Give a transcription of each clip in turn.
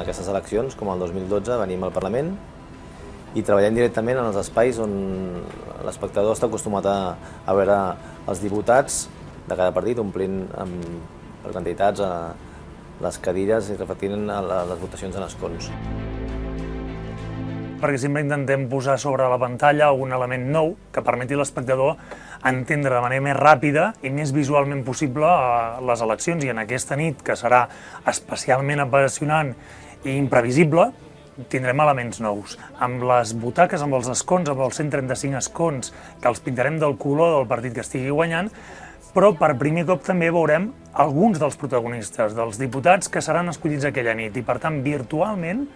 aquestes eleccions, com el 2012, venim al Parlament i treballem directament en els espais on l'espectador està acostumat a veure els diputats de cada partit omplint per quantitats les cadires i repetint les votacions en escons. Perquè sempre intentem posar sobre la pantalla algun element nou que permeti a l'espectador entendre de manera més ràpida i més visualment possible les eleccions. I en aquesta nit, que serà especialment apassionant i imprevisible, tindrem elements nous. Amb les butaques, amb els escons, amb els 135 escons, que els pintarem del color del partit que estigui guanyant, però per primer cop també veurem alguns dels protagonistes, dels diputats que seran escollits aquella nit. I per tant, virtualment,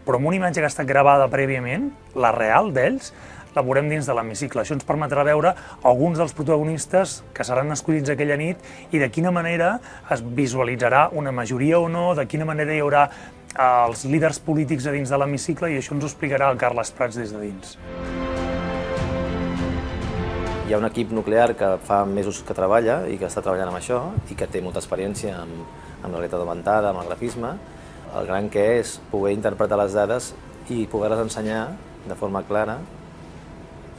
però amb una imatge que ha estat gravada prèviament, la real d'ells, la veurem dins de l'hemicicle. Això ens permetrà veure alguns dels protagonistes que seran escollits aquella nit i de quina manera es visualitzarà una majoria o no, de quina manera hi haurà els líders polítics a dins de l'hemicicle, i això ens ho explicarà el Carles Prats des de dins. Hi ha un equip nuclear que fa mesos que treballa i que està treballant amb això i que té molta experiència amb la realitat augmentada, amb el grafisme. El gran que és poder interpretar les dades i poder-les ensenyar de forma clara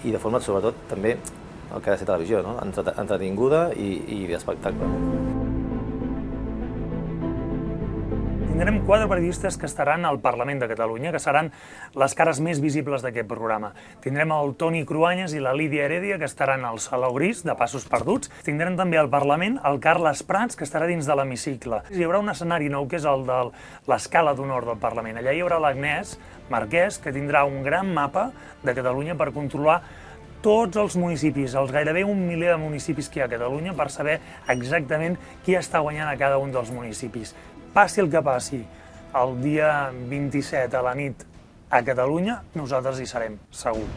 i de forma, sobretot, també el que ha de ser televisió, no? Entretinguda i d'espectacle. Tindrem 4 periodistes que estaran al Parlament de Catalunya, que seran les cares més visibles d'aquest programa. Tindrem el Toni Cruanyes i la Lídia Heredia, que estaran al Saló Gris, de Passos Perduts. Tindrem també al Parlament el Carles Prats, que estarà dins de l'hemicicle. Hi haurà un escenari nou, que és el de l'escala d'honor del Parlament. Allà hi haurà l'Agnès Marquès, que tindrà un gran mapa de Catalunya per controlar tots els municipis, els gairebé 1 miler de municipis que hi ha a Catalunya, per saber exactament qui està guanyant a cada un dels municipis. Passi el que passi, el dia 27 a la nit a Catalunya, nosaltres hi serem, segur.